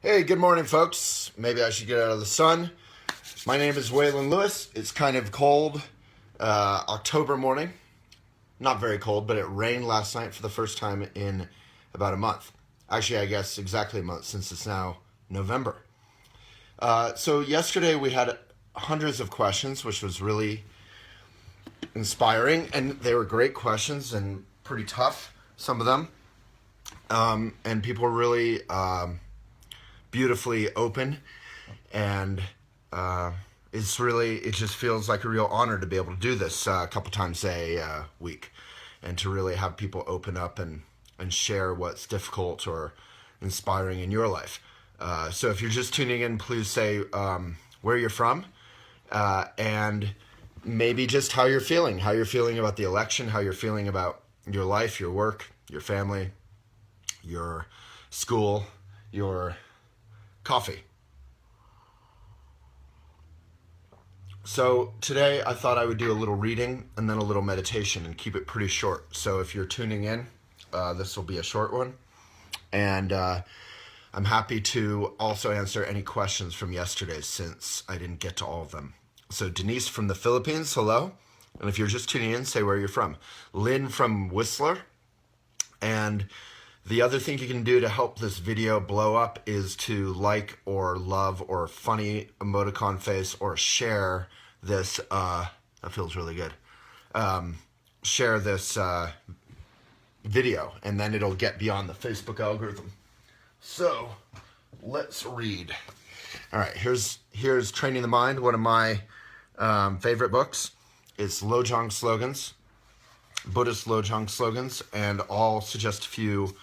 Hey, good morning, folks. Maybe I should get out of the sun. My name is Waylon Lewis. It's kind of cold October morning. Not very cold, but it rained last night for the first time in about a month. Actually, I guess exactly a month since it's now November. So yesterday we had hundreds of questions, which was really inspiring, and they were great questions and pretty tough, some of them. And people were really beautifully open, and it just feels like a real honor to be able to do this a couple times a week, and to really have people open up and share what's difficult or inspiring in your life. So if you're just tuning in, please say where you're from, and maybe just how you're feeling about the election, how you're feeling about your life, your work, your family, your school, your coffee. So today I thought I would do a little reading and then a little meditation and keep it pretty short. So if you're tuning in, this will be a short one. And I'm happy to also answer any questions from yesterday since I didn't get to all of them. So Denise from the Philippines, hello. And if you're just tuning in, say where you're from. Lynn from Whistler. And the other thing you can do to help this video blow up is to like or love or funny emoticon face or share this. That feels really good. Share this video, and then it'll get beyond the Facebook algorithm. So let's read. All right, here's Training the Mind, one of my favorite books. It's Lojong slogans, Buddhist Lojong slogans, and I'll suggest a few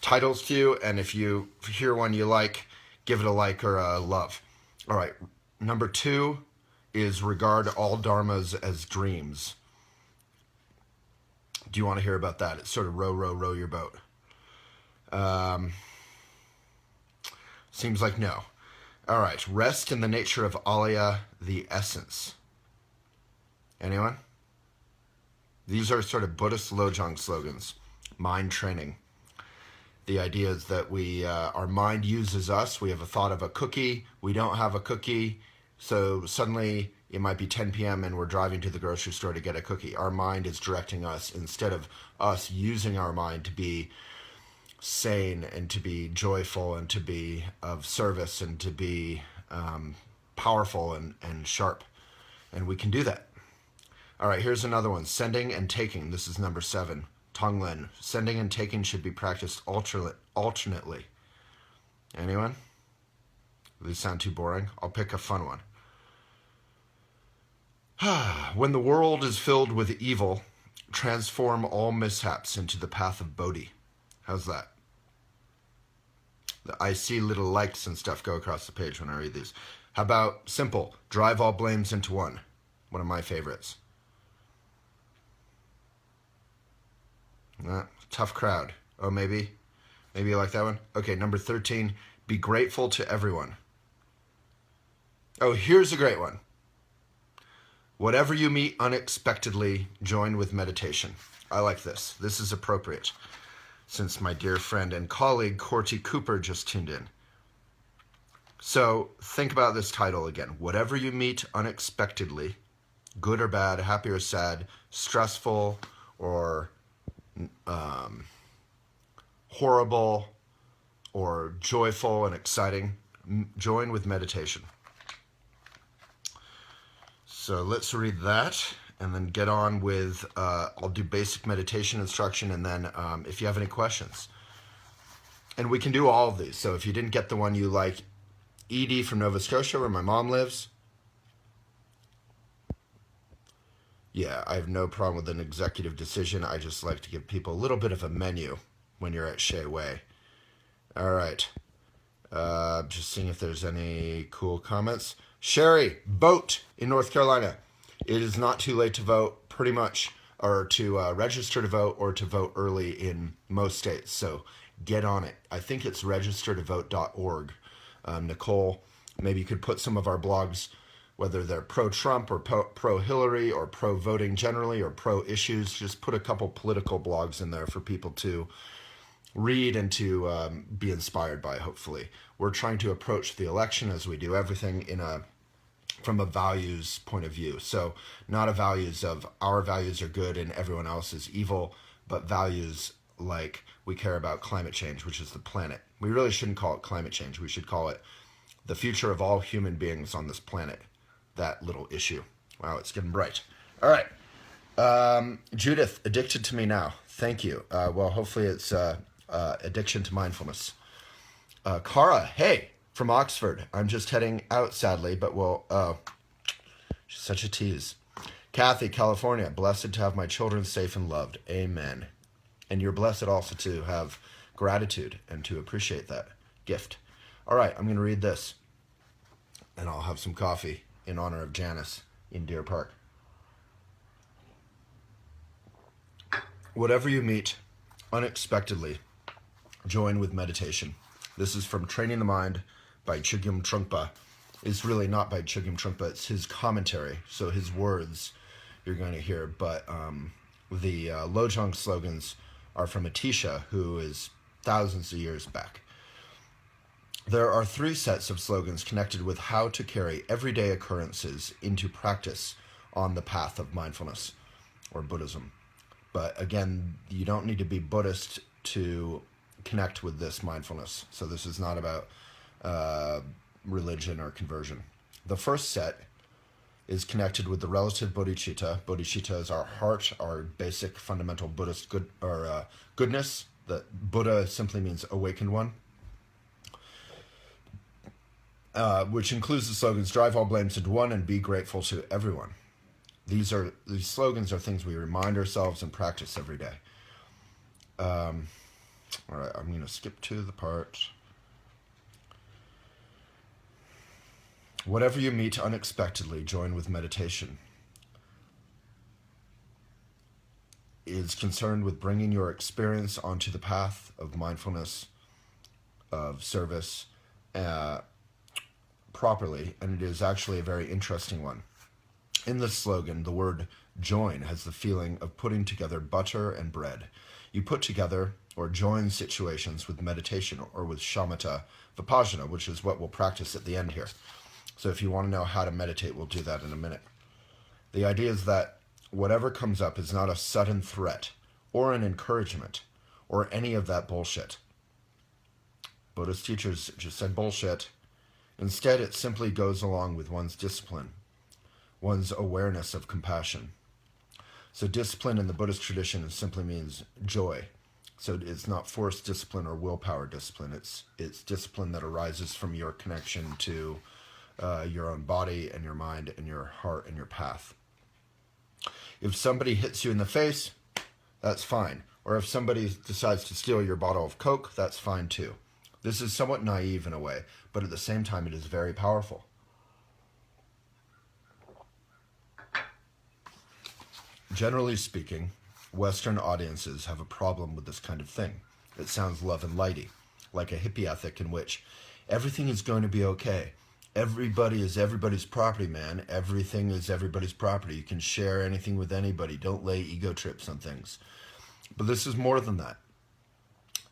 titles to you, and if you hear one you like, give it a like or a love. All right, number 2 is regard all dharmas as dreams. Do you want to hear about that? It's sort of row your boat. Seems like no. All right, rest in the nature of alaya, the essence. Anyone? These are sort of Buddhist Lojong slogans, mind training. The idea is that our mind uses us. We have a thought of a cookie. We don't have a cookie. So suddenly it might be 10 p.m. and we're driving to the grocery store to get a cookie. Our mind is directing us instead of us using our mind to be sane and to be joyful and to be of service and to be powerful and sharp. And we can do that. All right, here's another one. Sending and taking. This is number 7. Tonglen. Sending and taking should be practiced alternately. Anyone? These sound too boring. I'll pick a fun one. When the world is filled with evil, transform all mishaps into the path of Bodhi. How's that? I see little likes and stuff go across the page when I read these. How about simple? Drive all blames into one. One of my favorites. Tough crowd. Oh, maybe you like that one? Okay, number 13, be grateful to everyone. Oh, here's a great one. Whatever you meet unexpectedly, join with meditation. I like this. This is appropriate since my dear friend and colleague Corty Cooper just tuned in. So think about this title again. Whatever you meet unexpectedly, good or bad, happy or sad, stressful or horrible or joyful and exciting, join with meditation. So let's read that and then get on with, I'll do basic meditation instruction, and then if you have any questions. And we can do all of these. So if you didn't get the one you like, Edie from Nova Scotia, where my mom lives. Yeah, I have no problem with an executive decision. I just like to give people a little bit of a menu when you're at Shea Way. All right. Just seeing if there's any cool comments. Sherry, vote in North Carolina. It is not too late to vote, pretty much, or to register to vote or to vote early in most states. So get on it. I think it's registertovote.org. Nicole, maybe you could put some of our blogs, whether they're pro-Trump or pro-Hillary or pro-voting generally or pro-issues, just put a couple political blogs in there for people to read and to be inspired by, hopefully. We're trying to approach the election, as we do everything, from a values point of view. So not a values of our values are good and everyone else is evil, but values like we care about climate change, which is the planet. We really shouldn't call it climate change. We should call it the future of all human beings on this planet. That little issue. Wow, it's getting bright. All right. Judith, addicted to me now. Thank you. Well, hopefully it's addiction to mindfulness. Cara, hey, from Oxford. I'm just heading out, sadly, but she's such a tease. Kathy, California. Blessed to have my children safe and loved. Amen. And you're blessed also to have gratitude and to appreciate that gift. All right, I'm going to read this. And I'll have some coffee in honor of Janice in Deer Park. Whatever you meet unexpectedly, join with meditation. This is from Training the Mind by Chogyam Trungpa. It's really not by Chogyam Trungpa, it's his commentary. So his words you're going to hear. But the Lojong slogans are from Atisha, who is thousands of years back. There are 3 sets of slogans connected with how to carry everyday occurrences into practice on the path of mindfulness or Buddhism. But again, you don't need to be Buddhist to connect with this mindfulness. So this is not about religion or conversion. The first set is connected with the relative bodhicitta. Bodhicitta is our heart, our basic fundamental Buddhist goodness. That Buddha simply means awakened one. Which includes the slogans, drive all blames into one and be grateful to everyone. These slogans are things we remind ourselves and practice every day. All right, I'm going to skip to the part. Whatever you meet unexpectedly, join with meditation. Is concerned with bringing your experience onto the path of mindfulness, of service, properly, and it is actually a very interesting one. In this slogan, the word join has the feeling of putting together butter and bread. You put together or join situations with meditation or with shamatha vipassana, which is what we'll practice at the end here. So if you want to know how to meditate, we'll do that in a minute. The idea is that whatever comes up is not a sudden threat or an encouragement or any of that bullshit. Buddhist teachers just said bullshit. Instead, it simply goes along with one's discipline, one's awareness of compassion. So discipline in the Buddhist tradition simply means joy. So it's not forced discipline or willpower discipline. It's discipline that arises from your connection to your own body and your mind and your heart and your path. If somebody hits you in the face, that's fine. Or if somebody decides to steal your bottle of Coke, that's fine too. This is somewhat naive in a way, but at the same time, it is very powerful. Generally speaking, Western audiences have a problem with this kind of thing. It sounds love and lighty, like a hippie ethic in which everything is going to be okay. Everybody is everybody's property, man. Everything is everybody's property. You can share anything with anybody. Don't lay ego trips on things. But this is more than that.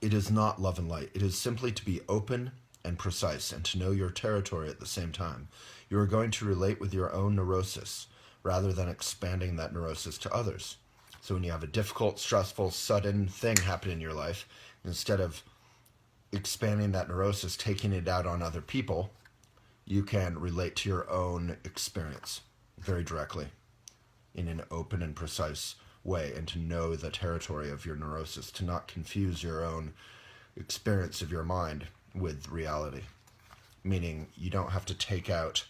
It is not love and light. It is simply to be open and precise and to know your territory at the same time. You are going to relate with your own neurosis rather than expanding that neurosis to others. So when you have a difficult, stressful, sudden thing happen in your life, instead of expanding that neurosis, taking it out on other people, you can relate to your own experience very directly in an open and precise way and to know the territory of your neurosis, to not confuse your own experience of your mind with reality. Meaning you don't have to take out,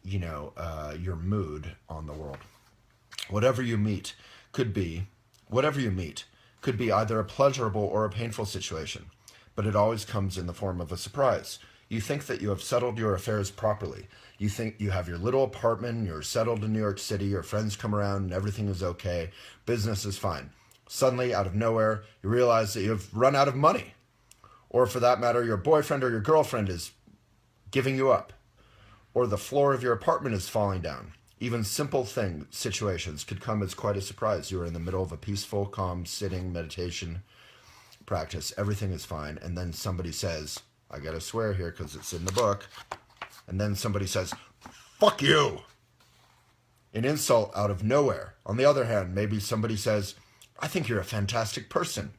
your mood on the world. Whatever you meet could be either a pleasurable or a painful situation, but it always comes in the form of a surprise. You think that you have settled your affairs properly. You think you have your little apartment, you're settled in New York City, your friends come around and everything is okay, business is fine. Suddenly, out of nowhere, you realize that you've run out of money. Or for that matter, your boyfriend or your girlfriend is giving you up. Or the floor of your apartment is falling down. Even simple situations could come as quite a surprise. You are in the middle of a peaceful, calm, sitting meditation practice, everything is fine, and then somebody says, I gotta swear here because it's in the book, and then somebody says, fuck you! An insult out of nowhere. On the other hand, maybe somebody says, I think you're a fantastic person.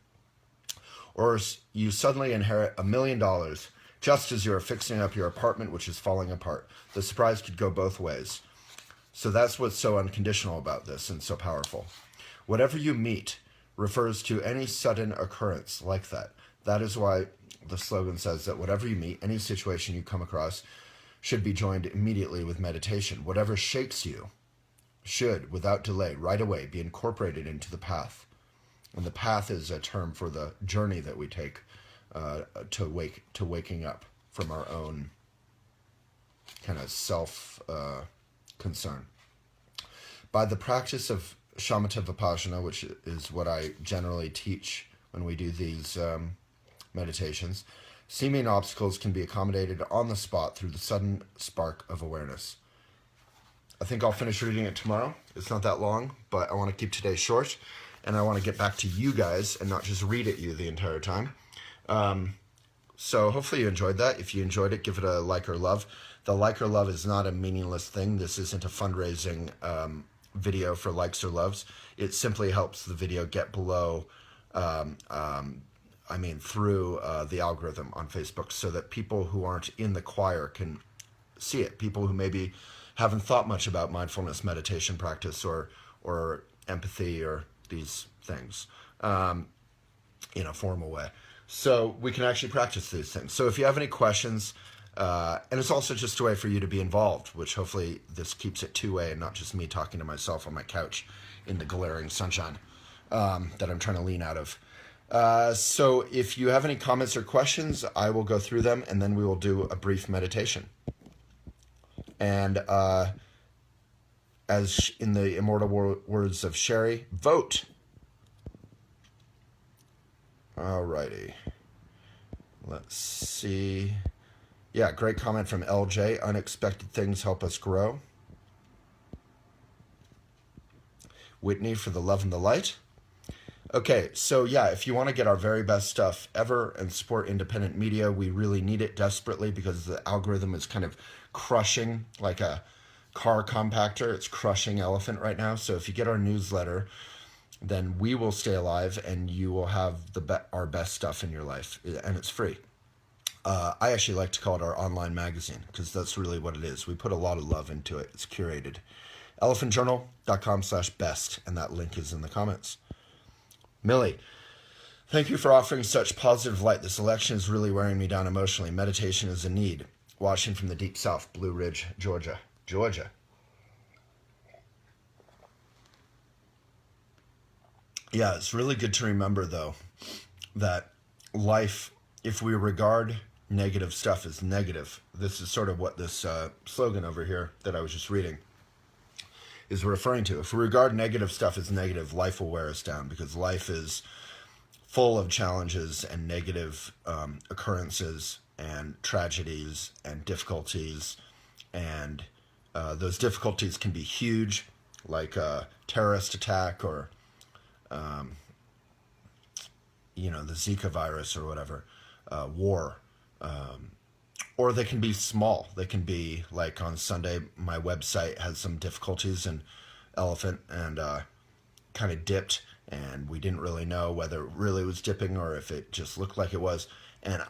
Or you suddenly inherit $1 million just as you're fixing up your apartment, which is falling apart. The surprise could go both ways. So that's what's so unconditional about this and so powerful. Whatever you meet refers to any sudden occurrence like that. That is why the slogan says that whatever you meet, any situation you come across, should be joined immediately with meditation. Whatever shakes you should, without delay, right away, be incorporated into the path. And the path is a term for the journey that we take to waking up from our own kind of self-concern. By the practice of shamatha vipassana, which is what I generally teach when we do these meditations, seeming obstacles can be accommodated on the spot through the sudden spark of awareness. I think I'll finish reading it tomorrow. It's not that long, but I want to keep today short, and I want to get back to you guys and not just read at you the entire time. So hopefully you enjoyed that. If you enjoyed it, give it a like or love. The like or love is not a meaningless thing. This isn't a fundraising video for likes or loves. It simply helps the video get below, through the algorithm on Facebook so that people who aren't in the choir can see it. People who maybe haven't thought much about mindfulness meditation practice or empathy or these things in a formal way. So we can actually practice these things. So if you have any questions, and it's also just a way for you to be involved, which hopefully this keeps it two-way and not just me talking to myself on my couch in the glaring sunshine that I'm trying to lean out of. So if you have any comments or questions, I will go through them and then we will do a brief meditation. And as in the immortal words of Sherry, vote. Alrighty. Let's see. Yeah, great comment from LJ. Unexpected things help us grow. Whitney for the love and the light. Okay, so yeah, if you want to get our very best stuff ever and support independent media, we really need it desperately because the algorithm is kind of crushing like a car compactor. It's crushing elephant right now. So if you get our newsletter, then we will stay alive and you will have our best stuff in your life, and it's free. I actually like to call it our online magazine because that's really what it is. We put a lot of love into it. It's curated. elephantjournal.com/best, and that link is in the comments. Millie, thank you for offering such positive light. This election is really wearing me down emotionally. Meditation is a need. Watching from the deep south, Blue Ridge, Georgia. Yeah, it's really good to remember, though, that life, if we regard negative stuff as negative, this is sort of what this slogan over here that I was just reading is referring to. If we regard negative stuff as negative, life will wear us down because life is full of challenges and negative occurrences and tragedies and difficulties. And those difficulties can be huge, like a terrorist attack or the Zika virus or whatever, war. Or they can be small. They can be like on Sunday, my website has some difficulties and elephant and kind of dipped and we didn't really know whether it really was dipping or if it just looked like it was. And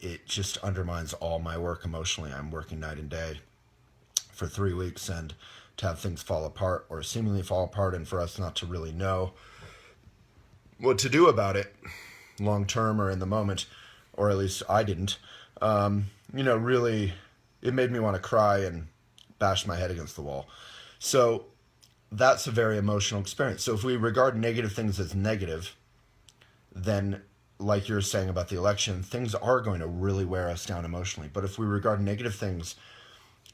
it just undermines all my work emotionally. I'm working night and day for 3 weeks and to have things fall apart or seemingly fall apart and for us not to really know what to do about it long term or in the moment, or at least I didn't. Really, it made me want to cry and bash my head against the wall. So that's a very emotional experience. So if we regard negative things as negative, then like you're saying about the election, things are going to really wear us down emotionally. But if we regard negative things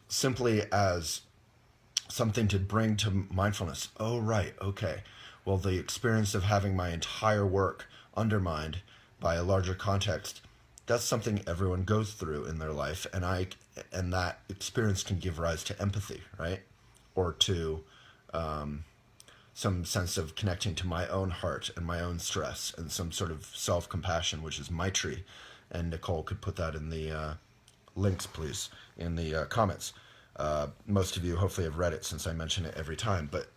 simply as something to bring to mindfulness, oh, right, okay. Well, the experience of having my entire work undermined by a larger context, that's something everyone goes through in their life, and that experience can give rise to empathy, right? Or to some sense of connecting to my own heart and my own stress, and some sort of self-compassion, which is Maitri. And Nicole could put that in the links, please, in the comments. Most of you hopefully have read it since I mention it every time, but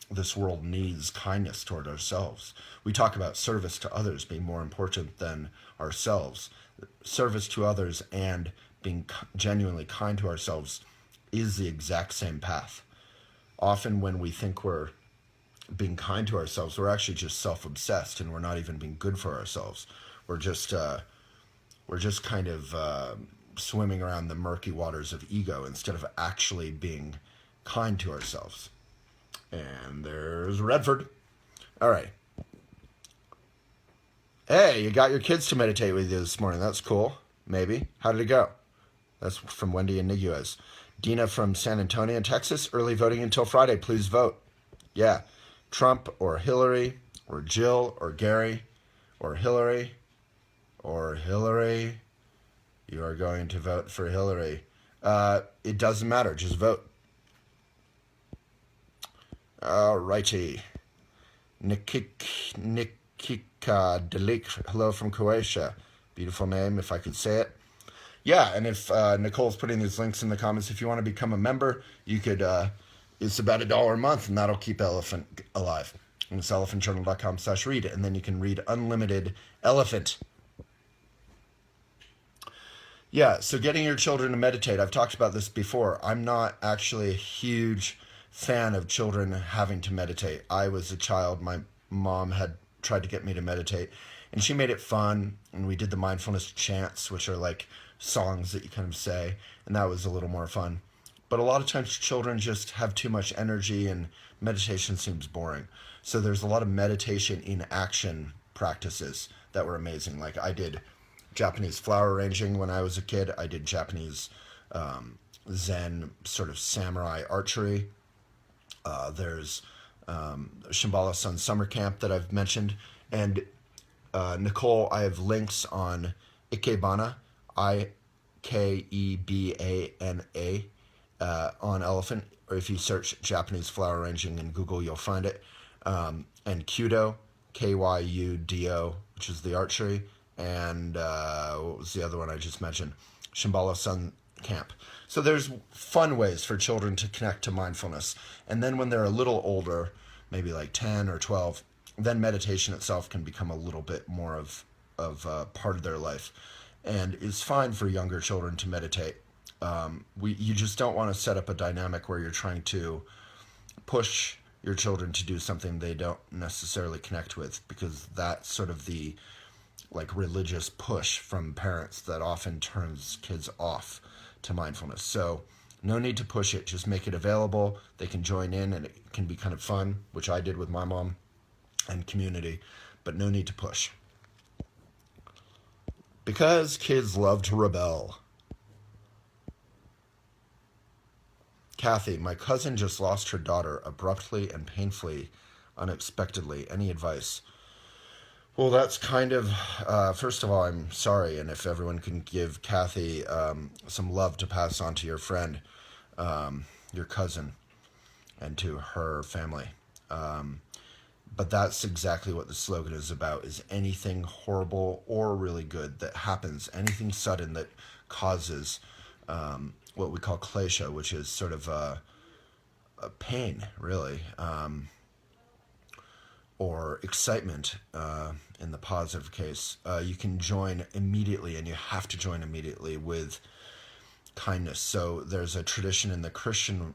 this world needs kindness toward ourselves. We talk about service to others being more important than ourselves. Service to others and being genuinely kind to ourselves is the exact same path. Often when we think we're being kind to ourselves, we're actually just self-obsessed, and we're not even being good for ourselves. We're just kind of swimming around the murky waters of ego instead of actually being kind to ourselves. And there's Redford. All right. Hey, you got your kids to meditate with you this morning. That's cool. Maybe. How did it go? That's from Wendy and Niguez. Dina from San Antonio, Texas. Early voting until Friday. Please vote. Yeah. Trump or Hillary or Jill or Gary or Hillary or Hillary. You are going to vote for Hillary. It doesn't matter. Just vote. All righty. Nikika Delik. Hello from Croatia. Beautiful name, if I could say it. Yeah, and if Nicole's putting these links in the comments, if you want to become a member, you could, it's about $1 a month, and that'll keep Elephant alive. And it's elephantjournal.com/read, and then you can read unlimited Elephant. Yeah, so getting your children to meditate. I've talked about this before. I'm not actually a huge fan of children having to meditate. I was a child. My mom had tried to get me to meditate, and she made it fun, and we did the mindfulness chants, which are like songs that you kind of say, and that was a little more fun. But a lot of times children just have too much energy, and meditation seems boring. So there's a lot of meditation in action practices that were amazing. Like I did Japanese flower arranging when I was a kid. I did Japanese Zen sort of samurai archery. There's Shambhala Sun Summer Camp that I've mentioned. And Nicole, I have links on Ikebana, Ikebana, on Elephant, or if you search Japanese flower arranging in Google, you'll find it. And Kyudo, Kyudo, which is the archery, and what was the other one I just mentioned? Shambhala Sun Camp. So there's fun ways for children to connect to mindfulness. And then when they're a little older, maybe like 10 or 12, then meditation itself can become a little bit more of part of their life. And it's fine for younger children to meditate. You just don't want to set up a dynamic where you're trying to push your children to do something they don't necessarily connect with, because that's sort of the like religious push from parents that often turns kids off to mindfulness. So no need to push it. Just make it available. They can join in, and it can be kind of fun, which I did with my mom and community, but no need to push. Because kids love to rebel. Kathy, my cousin just lost her daughter abruptly and painfully, unexpectedly. Any advice? Well, that's kind of, first of all, I'm sorry, and if everyone can give Kathy some love to pass on to your friend, your cousin, and to her family. But that's exactly what the slogan is about, is anything horrible or really good that happens, anything sudden that causes what we call klesha, which is sort of a pain, really, or excitement in the positive case. You can join immediately, and you have to join immediately with kindness. So there's a tradition in the Christian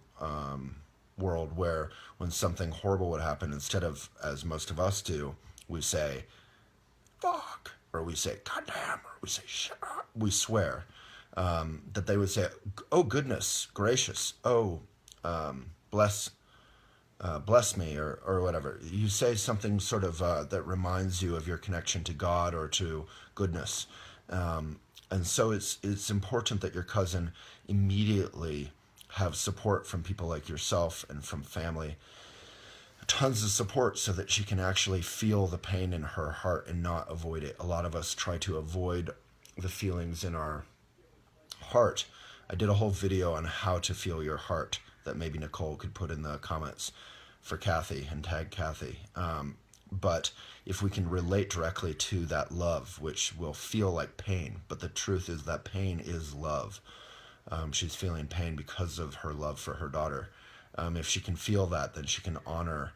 world where when something horrible would happen, instead of, as most of us do, we say, fuck, or we say, goddamn, or we say, shut up, we swear, that they would say, oh, goodness gracious, oh, bless me, or whatever. You say something sort of that reminds you of your connection to God or to goodness. And so it's important that your cousin immediately have support from people like yourself and from family, tons of support, so that she can actually feel the pain in her heart and not avoid it. A lot of us try to avoid the feelings in our heart. I did a whole video on how to feel your heart that maybe Nicole could put in the comments for Kathy and tag Kathy. But if we can relate directly to that love, which will feel like pain, but the truth is that pain is love. She's feeling pain because of her love for her daughter. If she can feel that, then she can honor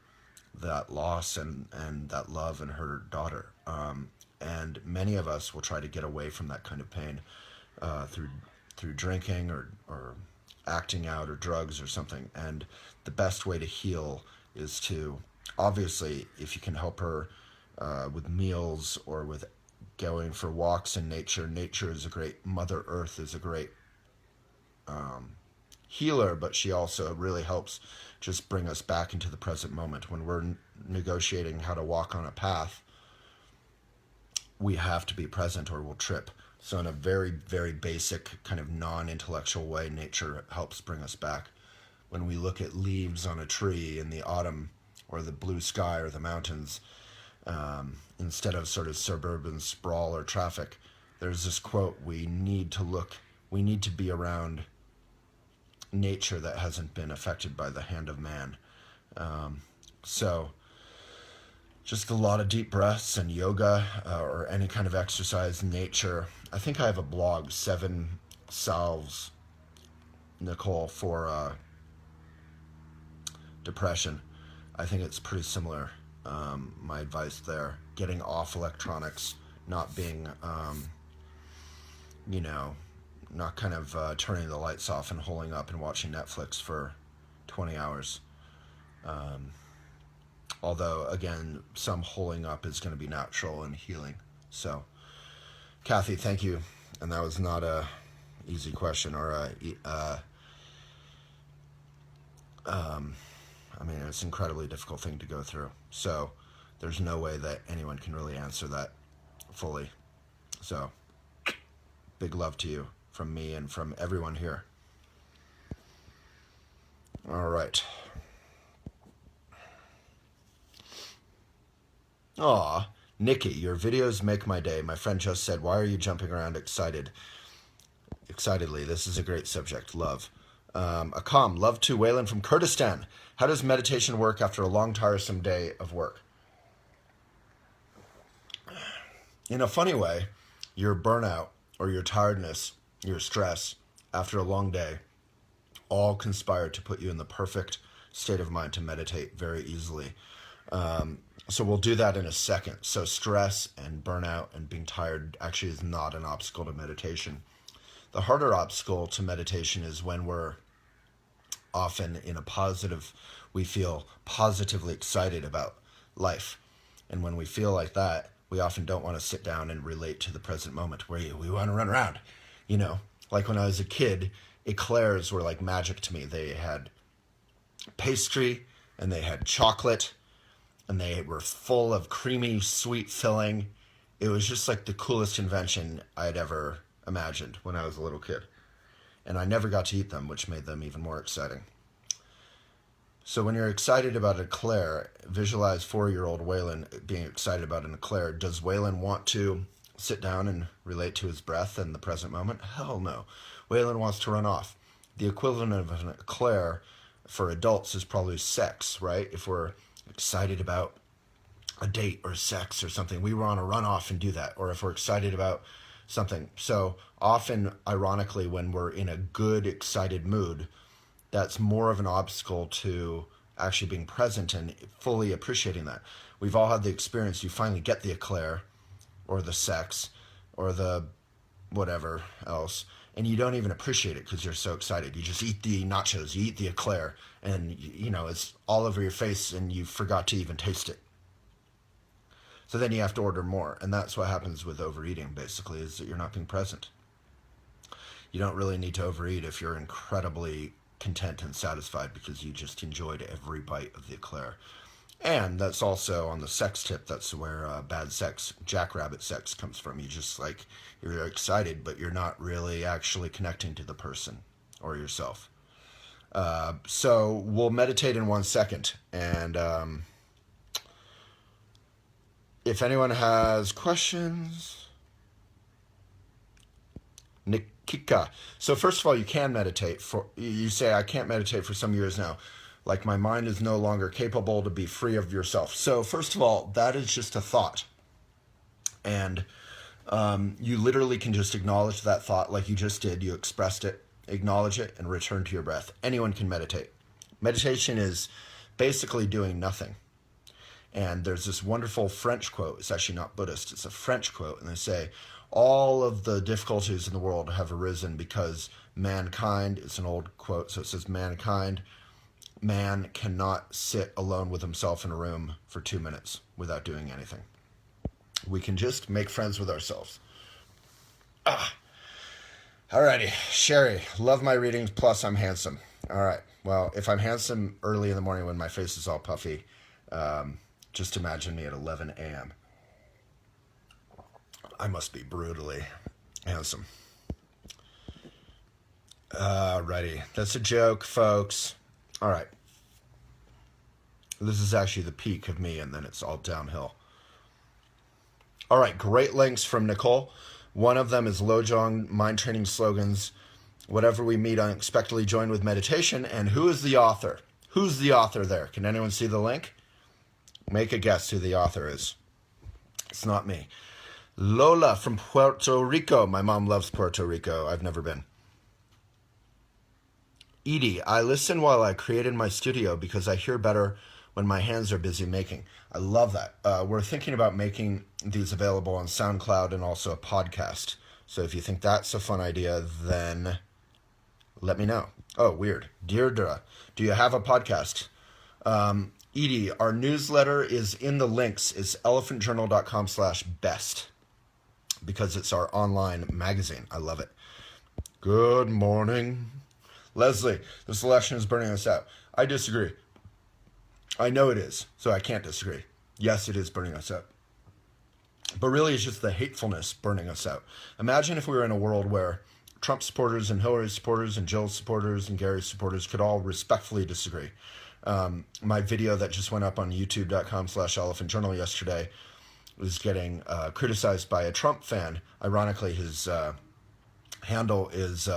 that loss and that love in her daughter. And many of us will try to get away from that kind of pain through drinking or acting out or drugs or something. And the best way to heal is to, obviously, if you can help her with meals or with going for walks in nature. Nature is a great, Mother Earth is a great healer, but she also really helps just bring us back into the present moment. When we're negotiating how to walk on a path, we have to be present or we'll trip. So in a very, very basic kind of non-intellectual way, nature helps bring us back. When we look at leaves on a tree in the autumn or the blue sky or the mountains, instead of sort of suburban sprawl or traffic, there's this quote, we need to be around nature that hasn't been affected by the hand of man. So just a lot of deep breaths and yoga or any kind of exercise in nature. I think I have a blog, 7 Salves, Nicole, for depression. I think it's pretty similar, my advice there. Getting off electronics, not being, not kind of turning the lights off and holding up and watching Netflix for 20 hours. Although, again, some holding up is going to be natural and healing. So, Kathy, thank you. And that was not a easy question or it's an incredibly difficult thing to go through. So there's no way that anyone can really answer that fully. So big love to you from me and from everyone here. All right. Aw, Nikki, your videos make my day. My friend just said, why are you jumping around excitedly? This is a great subject. Love. Akam, love to Waylon from Kurdistan. How does meditation work after a long, tiresome day of work? In a funny way, your burnout or your tiredness, your stress after a long day, all conspire to put you in the perfect state of mind to meditate very easily. So we'll do that in a second. So stress and burnout and being tired actually is not an obstacle to meditation. The harder obstacle to meditation is when we're often in a positive, we feel positively excited about life. And when we feel like that, we often don't want to sit down and relate to the present moment where we want to run around. Like when I was a kid, eclairs were like magic to me. They had pastry and they had chocolate and they were full of creamy, sweet filling. It was just like the coolest invention I'd ever imagined when I was a little kid. And I never got to eat them, which made them even more exciting. So when you're excited about an eclair, visualize 4-year-old Waylon being excited about an eclair. Does Waylon want to sit down and relate to his breath and the present moment? Hell no. Waylon wants to run off. The equivalent of an eclair for adults is probably sex, right? If we're excited about a date or sex or something, we want to run off and do that. Or if we're excited about something. So often, ironically, when we're in a good, excited mood, that's more of an obstacle to actually being present and fully appreciating that. We've all had the experience, you finally get the eclair or the sex or the whatever else, and you don't even appreciate it because you're so excited. You just eat the nachos, you eat the eclair, and it's all over your face and you forgot to even taste it. So then you have to order more. And that's what happens with overeating, basically, is that you're not being present. You don't really need to overeat if you're incredibly content and satisfied because you just enjoyed every bite of the eclair. And that's also on the sex tip. That's where bad sex, jackrabbit sex comes from. You're excited, but you're not really actually connecting to the person or yourself. So we'll meditate in 1 second. And if anyone has questions, Nikika. So first of all, you can meditate. You say, I can't meditate for some years now. Like my mind is no longer capable to be free of yourself. So first of all, that is just a thought. And you literally can just acknowledge that thought like you just did. You expressed it, acknowledge it, and return to your breath. Anyone can meditate. Meditation is basically doing nothing. And there's this wonderful French quote. It's actually not Buddhist. It's a French quote. And they say, all of the difficulties in the world have arisen because mankind, it's an old quote, so it says man cannot sit alone with himself in a room for 2 minutes without doing anything. We can just make friends with ourselves. Alrighty, Sherry, love my readings, plus I'm handsome. All right, well, if I'm handsome early in the morning when my face is all puffy, just imagine me at 11 a.m. I must be brutally handsome. Alrighty, that's a joke, folks. All right. This is actually the peak of me, and then it's all downhill. All right, great links from Nicole. One of them is Lojong, Mind Training Slogans, Whatever We Meet Unexpectedly Join with Meditation. And who is the author? Who's the author there? Can anyone see the link? Make a guess who the author is. It's not me. Lola from Puerto Rico. My mom loves Puerto Rico. I've never been. Edie, I listen while I create in my studio because I hear better when my hands are busy making. I love that. We're thinking about making these available on SoundCloud and also a podcast. So if you think that's a fun idea, then let me know. Oh, weird. Deirdre, do you have a podcast? Edie, our newsletter is in the links. It's elephantjournal.com/best because it's our online magazine. I love it. Good morning. Leslie, this election is burning us out. I disagree. I know it is, so I can't disagree. Yes, it is burning us out. But really, it's just the hatefulness burning us out. Imagine if we were in a world where Trump supporters and Hillary supporters and Jill supporters and Gary supporters could all respectfully disagree. My video that just went up on youtube.com/elephantjournal yesterday was getting criticized by a Trump fan. Ironically, his handle is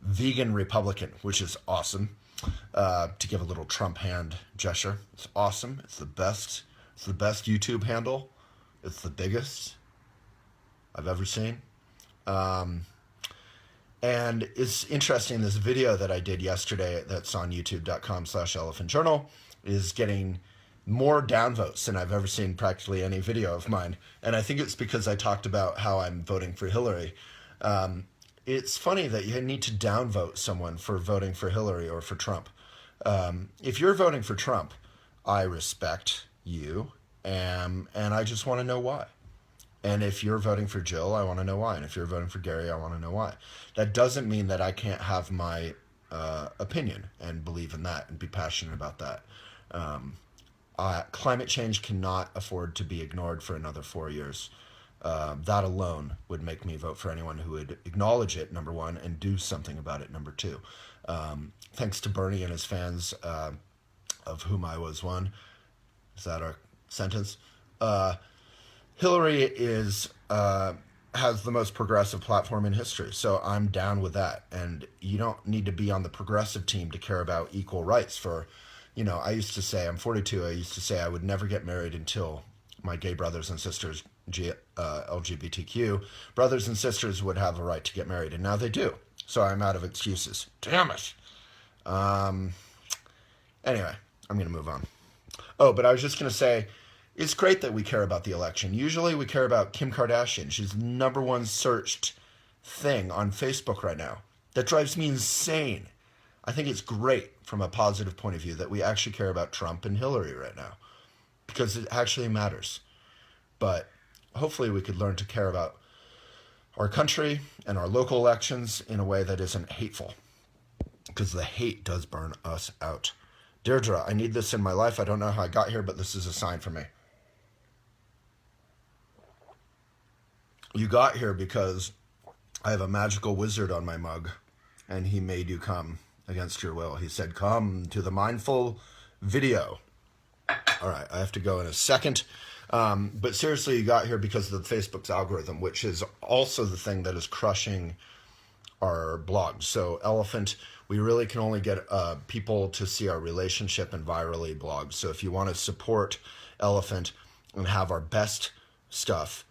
Vegan Republican, which is awesome. To give a little Trump hand gesture. It's awesome. It's the best. It's the best YouTube handle. It's the biggest I've ever seen. And it's interesting, this video that I did yesterday that's on youtube.com/elephantjournal is getting more downvotes than I've ever seen practically any video of mine. And I think it's because I talked about how I'm voting for Hillary. It's funny that you need to downvote someone for voting for Hillary or for Trump. If you're voting for Trump, I respect you, and I just want to know why. And if you're voting for Jill, I want to know why. And if you're voting for Gary, I want to know why. That doesn't mean that I can't have my opinion and believe in that and be passionate about that. Climate change cannot afford to be ignored for another 4 years. That alone would make me vote for anyone who would acknowledge it, number one, and do something about it, number two. Thanks to Bernie and his fans, of whom I was one. Is that our sentence? Hillary has the most progressive platform in history, so I'm down with that. And you don't need to be on the progressive team to care about equal rights for, I used to say, I'm 42, I used to say I would never get married until my gay brothers and sisters, LGBTQ brothers and sisters, would have a right to get married, and now they do. So I'm out of excuses. Damn it. Anyway, I'm going to move on. Oh, but I was just going to say, it's great that we care about the election. Usually we care about Kim Kardashian. She's the number one searched thing on Facebook right now. That drives me insane. I think it's great from a positive point of view that we actually care about Trump and Hillary right now, because it actually matters. But hopefully we could learn to care about our country and our local elections in a way that isn't hateful, because the hate does burn us out. Deirdre, I need this in my life. I don't know how I got here, but this is a sign for me. You got here because I have a magical wizard on my mug, and he made you come against your will. He said, come to the mindful video. All right, I have to go in a second. But seriously, you got here because of the Facebook's algorithm, which is also the thing that is crushing our blogs. So Elephant, we really can only get people to see our relationship and virally blogs. So if you want to support Elephant and have our best stuff,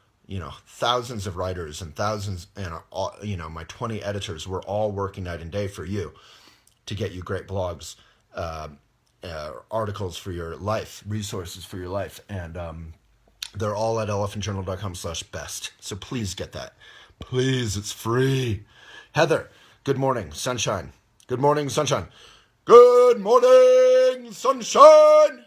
thousands of writers and thousands, and my 20 editors, we're all working night and day for you to get you great blogs, articles for your life, resources for your life. And they're all at elephantjournal.com/best. So please get that. Please, it's free. Heather, good morning, sunshine. Good morning, sunshine. Good morning, sunshine.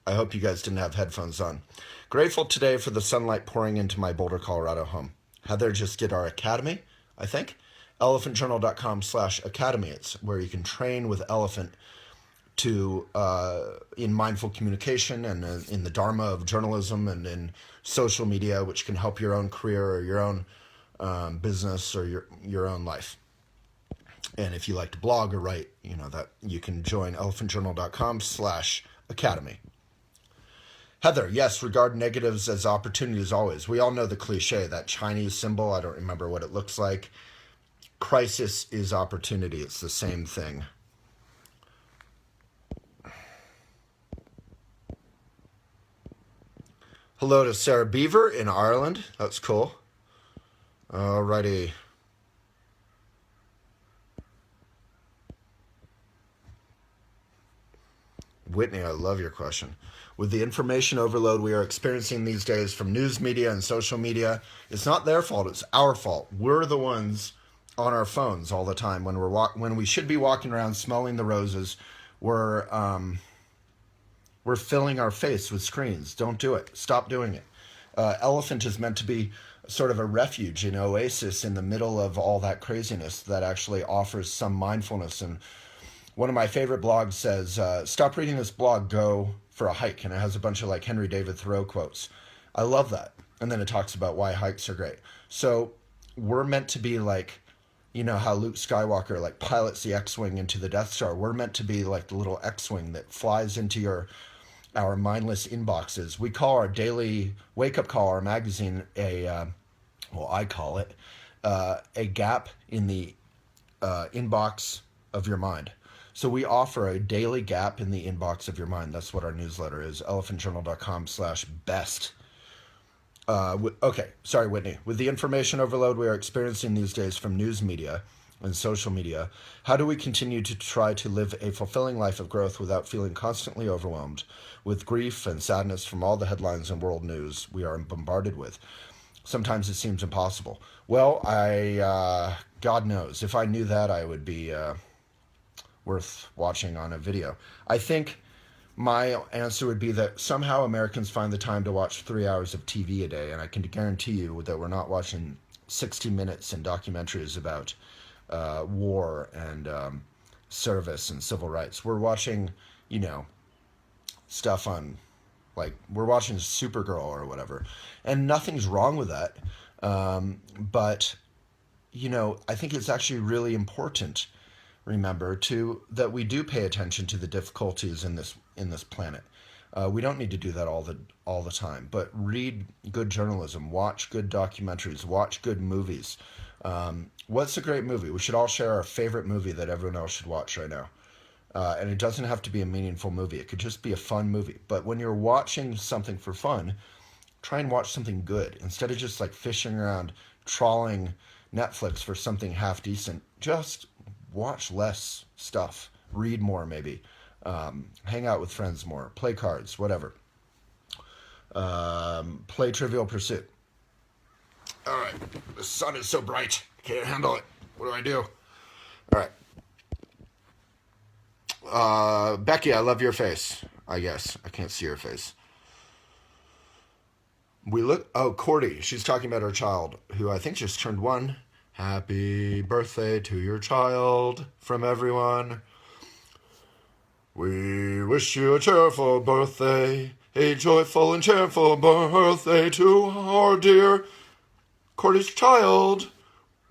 I hope you guys didn't have headphones on. Grateful today for the sunlight pouring into my Boulder, Colorado home. Heather just did our academy, I think. elephantjournal.com/academy. It's where you can train with Elephant to in mindful communication and in the dharma of journalism and in social media, which can help your own career or your own business or your own life. And if you like to blog or write, that you can join elephantjournal.com/academy. Heather, yes, regard negatives as opportunities always. We all know the cliche, that Chinese symbol. I don't remember what it looks like. Crisis is opportunity. It's the same thing. Hello to Sarah Beaver in Ireland. That's cool. Alrighty. Whitney, I love your question. With the information overload we are experiencing these days from news media and social media, it's not their fault, it's our fault. We're the ones on our phones all the time when we should be walking around smelling the roses. We're filling our face with screens. Don't do it. Stop doing it. Elephant is meant to be sort of a refuge, an oasis in the middle of all that craziness that actually offers some mindfulness. And one of my favorite blogs says, stop reading this blog, go for a hike. And it has a bunch of like Henry David Thoreau quotes. I love that. And then it talks about why hikes are great. So we're meant to be like, how Luke Skywalker like pilots the X-Wing into the Death Star. We're meant to be like the little X-Wing that flies into our mindless inboxes. We call our daily wake-up call, our magazine, I call it a gap in the inbox of your mind. So we offer a daily gap in the inbox of your mind. That's what our newsletter is, elephantjournal.com/best. Okay, sorry, Whitney. With the information overload we are experiencing these days from news media and social media, how do we continue to try to live a fulfilling life of growth without feeling constantly overwhelmed with grief and sadness from all the headlines and world news we are bombarded with? Sometimes it seems impossible. Well, God knows, if I knew that, I would be worth watching on a video. I think my answer would be that somehow Americans find the time to watch 3 hours of TV a day, and I can guarantee you that we're not watching 60 minutes and documentaries about war and service and civil rights. We're watching, stuff on, like, we're watching Supergirl or whatever, and nothing's wrong with that. But, I think it's actually really important, remember, that we do pay attention to the difficulties in this planet. We don't need to do that all the time, but read good journalism, watch good documentaries, watch good movies. What's a great movie? We should all share our favorite movie that everyone else should watch right now. And it doesn't have to be a meaningful movie. It could just be a fun movie. But when you're watching something for fun, try and watch something good. Instead of just like fishing around, trawling Netflix for something half decent, just watch less stuff. Read more, maybe. Hang out with friends more. Play cards, whatever. Play Trivial Pursuit. All right. The sun is so bright. I can't handle it. What do I do? All right. Becky, I love your face. I guess. I can't see your face. Cordy. She's talking about her child, who I think just turned 1. Happy birthday to your child from everyone. We wish you a cheerful birthday, a joyful and cheerful birthday to our dear Cordy's child.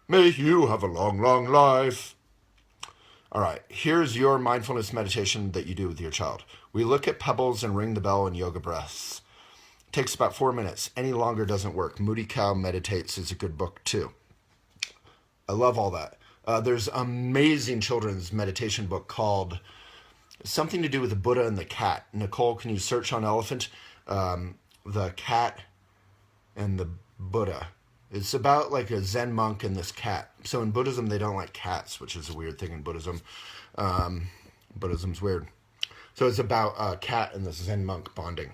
May you have a long, long life. All right, here's your mindfulness meditation that you do with your child. We look at pebbles and ring the bell in yoga breaths. It takes about 4 minutes. Any longer doesn't work. Moody Cow Meditates is a good book too. I love all that. There's an amazing children's meditation book called something to do with the Buddha and the cat. Nicole, can you search on elephant? The cat and the Buddha. It's about like a Zen monk and this cat. So in Buddhism, they don't like cats, which is a weird thing in Buddhism. Buddhism's weird. So it's about a cat and this Zen monk bonding.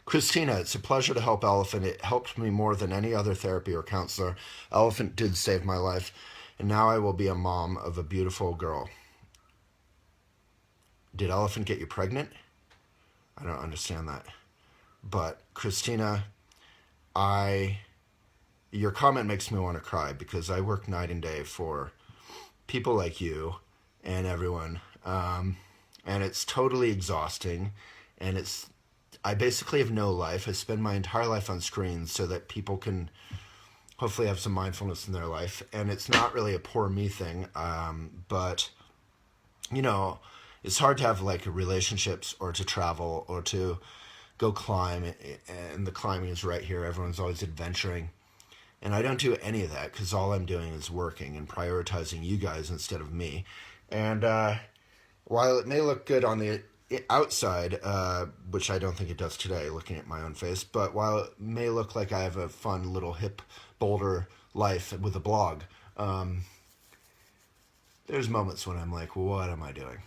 Christina, it's a pleasure to help Elephant. It helped me more than any other therapy or counselor. Elephant did save my life, and now I will be a mom of a beautiful girl. Did Elephant get you pregnant? I don't understand that. But Christina, your comment makes me want to cry because I work night and day for people like you and everyone. And it's totally exhausting, and I basically have no life. I spend my entire life on screens so that people can hopefully have some mindfulness in their life. And it's not really a poor me thing. But, it's hard to have like relationships or to travel or to go climb. And the climbing is right here. Everyone's always adventuring. And I don't do any of that because all I'm doing is working and prioritizing you guys instead of me. And while it may look good on the outside, which I don't think it does today, looking at my own face, but while it may look like I have a fun little hip boulder life with a blog, there's moments when I'm like, what am I doing?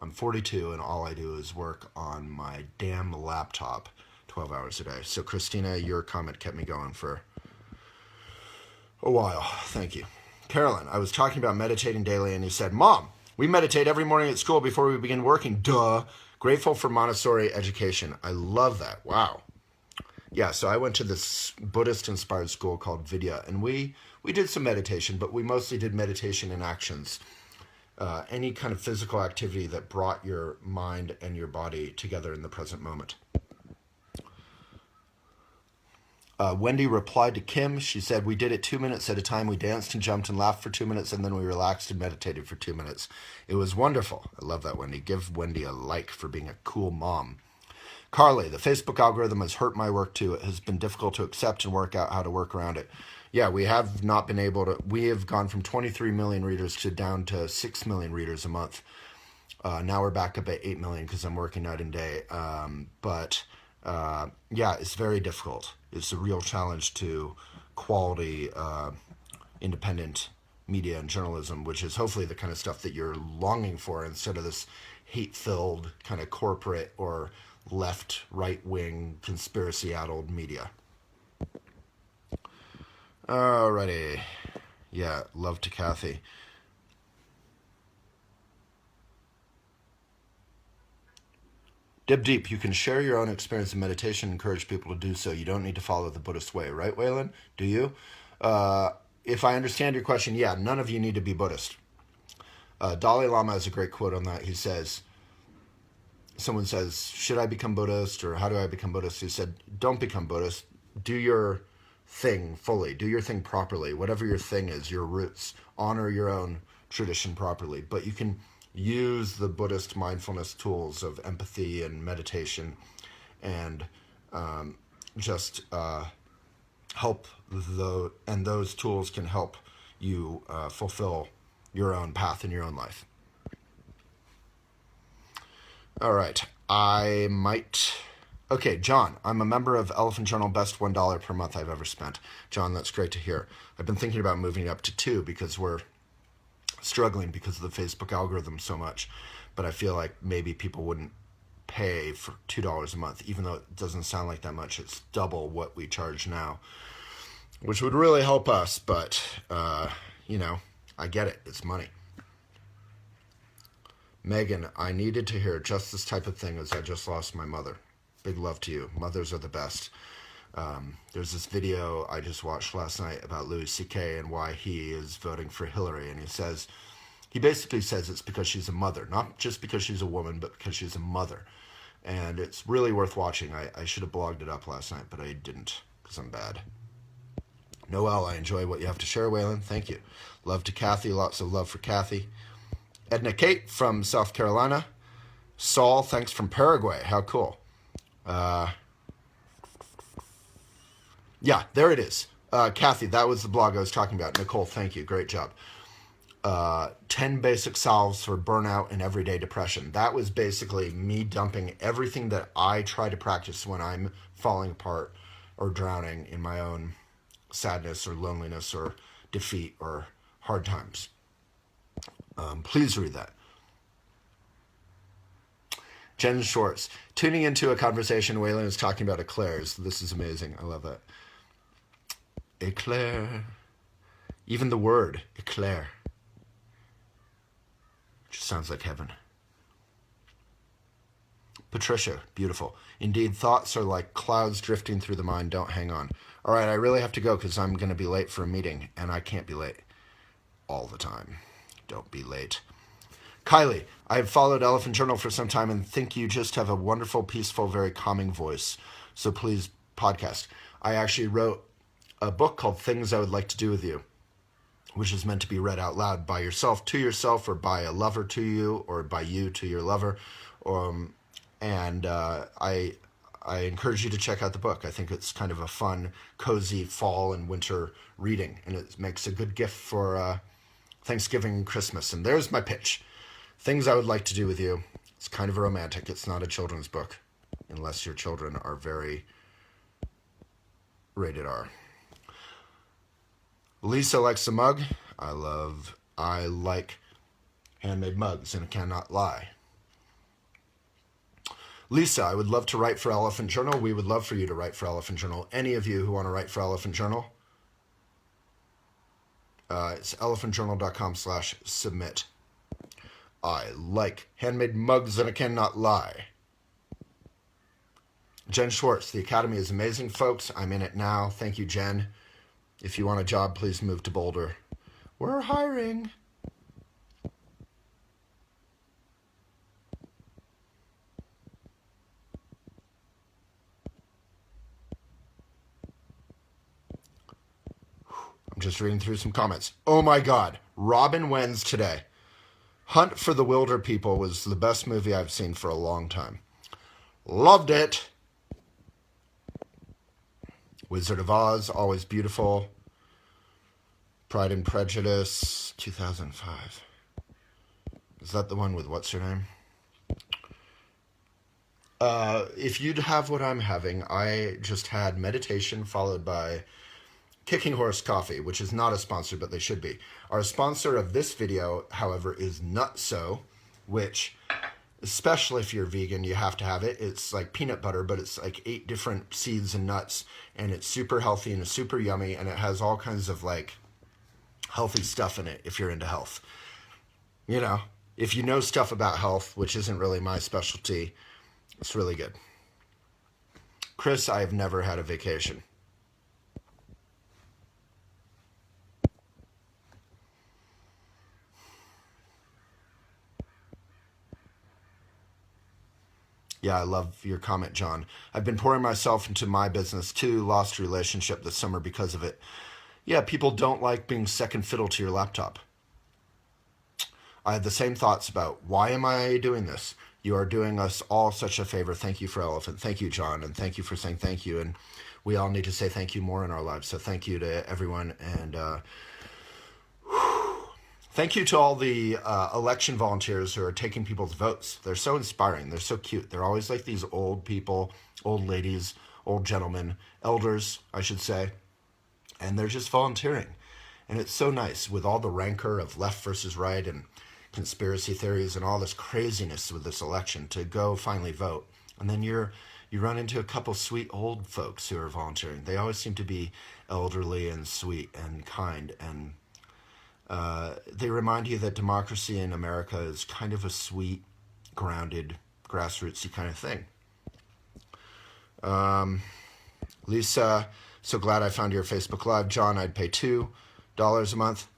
I'm 42 and all I do is work on my damn laptop 12 hours a day. So Christina, your comment kept me going for a while. Thank you. Carolyn, I was talking about meditating daily and you said, Mom, we meditate every morning at school before we begin working. Duh. Grateful for Montessori education. I love that. Wow. Yeah, so I went to this Buddhist-inspired school called Vidya, and we did some meditation, but we mostly did meditation in actions. Any kind of physical activity that brought your mind and your body together in the present moment. Wendy replied to Kim. She said, we did it 2 minutes at a time. We danced and jumped and laughed for 2 minutes, and then we relaxed and meditated for 2 minutes. It was wonderful. I love that, Wendy. Give Wendy a like for being a cool mom. Carly, the Facebook algorithm has hurt my work too. It has been difficult to accept and work out how to work around it. Yeah, we have not been able to. We have gone from 23 million readers to down to 6 million readers a month. Now we're back up at 8 million because I'm working night and day. Yeah, it's very difficult. It's a real challenge to quality, independent media and journalism, which is hopefully the kind of stuff that you're longing for instead of this hate-filled kind of corporate or left, right-wing, conspiracy-addled media. Alrighty. Yeah, love to Kathy. Dib Deep, you can share your own experience in meditation and encourage people to do so. You don't need to follow the Buddhist way, right, Waylon? Do you? If I understand your question, yeah, none of you need to be Buddhist. Dalai Lama has a great quote on that. He says, someone says, should I become Buddhist or how do I become Buddhist? He said, don't become Buddhist. Do your thing fully. Do your thing properly. Whatever your thing is, your roots. Honor your own tradition properly. But you can use the Buddhist mindfulness tools of empathy and meditation and help and those tools can help you fulfill your own path in your own life. All right. Okay, John, I'm a member of Elephant Journal, best $1 per month I've ever spent. John, that's great to hear. I've been thinking about moving it up to $2 because we're struggling because of the Facebook algorithm so much. But I feel like maybe people wouldn't pay for $2 a month, even though it doesn't sound like that much. It's double what we charge now, which would really help us. But, I get it. It's money. Megan, I needed to hear just this type of thing as I just lost my mother. Big love to you. Mothers are the best. There's this video I just watched last night about Louis C.K. and why he is voting for Hillary. And he basically says it's because she's a mother. Not just because she's a woman, but because she's a mother. And it's really worth watching. I should have blogged it up last night, but I didn't because I'm bad. Noelle, I enjoy what you have to share, Waylon. Thank you. Love to Kathy. Lots of love for Kathy. Edna Kate from South Carolina. Saul, thanks from Paraguay. How cool. Yeah, there it is. Kathy, that was the blog I was talking about. Nicole, thank you. Great job. 10 basic salves for burnout and everyday depression. That was basically me dumping everything that I try to practice when I'm falling apart or drowning in my own sadness or loneliness or defeat or hard times. Please read that. Jen Schwartz, tuning into a conversation Waylon is talking about eclairs. This is amazing. I love that. Eclair. Even the word, eclair. Just sounds like heaven. Patricia, beautiful. Indeed, thoughts are like clouds drifting through the mind. Don't hang on. All right, I really have to go because I'm going to be late for a meeting, and I can't be late all the time. Don't be late. Kylie, I have followed Elephant Journal for some time and think you just have a wonderful, peaceful, very calming voice. So please podcast. I actually wrote a book called Things I Would Like to Do With You, which is meant to be read out loud by yourself to yourself, or by a lover to you, or by you to your lover. I encourage you to check out the book. I think it's kind of a fun, cozy fall and winter reading, and it makes a good gift for Thanksgiving and Christmas. And there's my pitch. Things I Would Like to Do With You. It's kind of a romantic. It's not a children's book, unless your children are very rated R. Lisa likes a mug. I like handmade mugs, and I cannot lie. Lisa, I would love to write for Elephant Journal. We would love for you to write for Elephant Journal. Any of you who want to write for Elephant Journal, it's elephantjournal.com/submit. I like handmade mugs, and I cannot lie. Jen Schwartz, the Academy is amazing, folks. I'm in it now. Thank you, Jen. If you want a job, please move to Boulder. We're hiring. I'm just reading through some comments. Oh my God. Robin wins today. Hunt for the Wilder People was the best movie I've seen for a long time. Loved it. Wizard of Oz, always beautiful. Pride and Prejudice, 2005. Is that the one with what's her name? If you'd have what I'm having, I just had meditation followed by Kicking Horse Coffee, which is not a sponsor, but they should be. Our sponsor of this video, however, is Nutso, which, especially if you're vegan, you have to have it. It's like peanut butter, but it's like 8 different seeds and nuts, and it's super healthy and it's super yummy, and it has all kinds of like healthy stuff in it if you're into health. You know, if you know stuff about health, which isn't really my specialty, it's really good. Chris, I have never had a vacation. Yeah, I love your comment, John. I've been pouring myself into my business too, lost a relationship this summer because of it. Yeah, people don't like being second fiddle to your laptop. I had the same thoughts about, why am I doing this? You are doing us all such a favor. Thank you for Elephant. Thank you, John. And thank you for saying thank you. And we all need to say thank you more in our lives. So thank you to everyone. And thank you to all the election volunteers who are taking people's votes. They're so inspiring. They're so cute. They're always like these old people, old ladies, old gentlemen, elders, I should say. And they're just volunteering. And it's so nice with all the rancor of left versus right and conspiracy theories and all this craziness with this election to go finally vote. And then you run into a couple sweet old folks who are volunteering. They always seem to be elderly and sweet and kind, and they remind you that democracy in America is kind of a sweet, grounded, grassrootsy kind of thing. Lisa, so glad I found your Facebook Live. John, I'd pay $2 a month.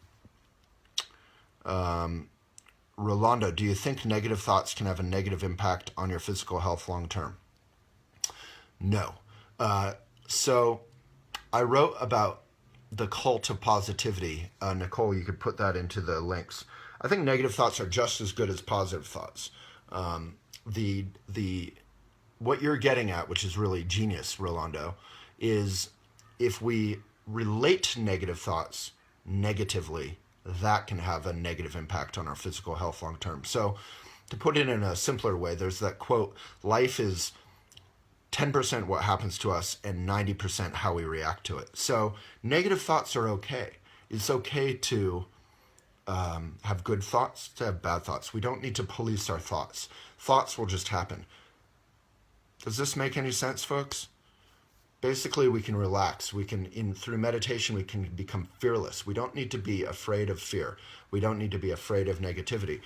Rolando, do you think negative thoughts can have a negative impact on your physical health long term? No. So I wrote about the cult of positivity. Nicole, you could put that into the links. I think negative thoughts are just as good as positive thoughts. What you're getting at, which is really genius, Rolando, is if we relate to negative thoughts negatively, that can have a negative impact on our physical health long term. So to put it in a simpler way, there's that quote, life is 10% what happens to us and 90% how we react to it. So negative thoughts are okay. It's okay to have good thoughts, to have bad thoughts. We don't need to police our thoughts. Thoughts will just happen. Does this make any sense, folks? Basically, we can relax. We can, through meditation, we can become fearless. We don't need to be afraid of fear. We don't need to be afraid of negativity.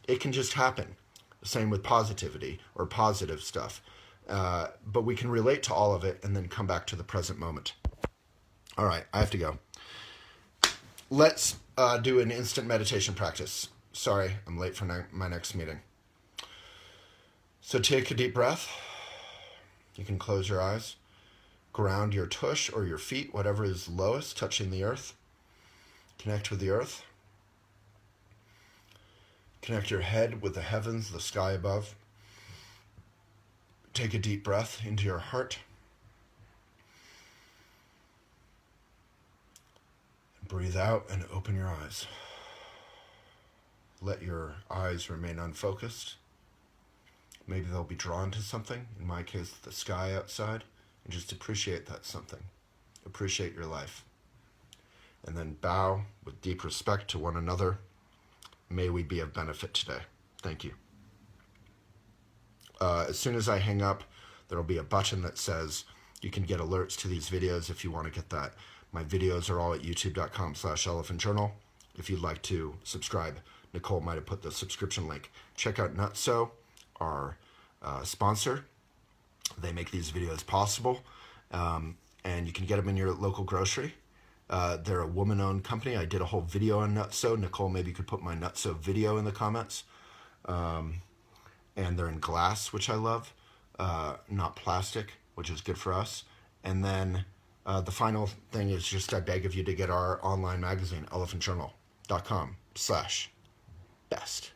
It can just happen. Same with positivity or positive stuff. But we can relate to all of it and then come back to the present moment. All right, I have to go. Let's do an instant meditation practice. Sorry, I'm late for my next meeting. So take a deep breath. You can close your eyes. Ground your tush or your feet, whatever is lowest, touching the earth. Connect with the earth. Connect your head with the heavens, the sky above. Take a deep breath into your heart. Breathe out and open your eyes. Let your eyes remain unfocused. Maybe they'll be drawn to something, in my case, the sky outside, and just appreciate that something. Appreciate your life. And then bow with deep respect to one another. May we be of benefit today. Thank you. As soon as I hang up, there'll be a button that says you can get alerts to these videos if you want to get that. My videos are all at youtube.com/elephantjournal. If you'd like to subscribe, Nicole might have put the subscription link. Check out Nutso, our sponsor. They make these videos possible, and you can get them in your local grocery. They're a woman-owned company. I did a whole video on Nutso. Nicole, maybe you could put my Nutso video in the comments. And they're in glass, which I love, not plastic, which is good for us. And then the final thing is just I beg of you to get our online magazine, elephantjournal.com/best.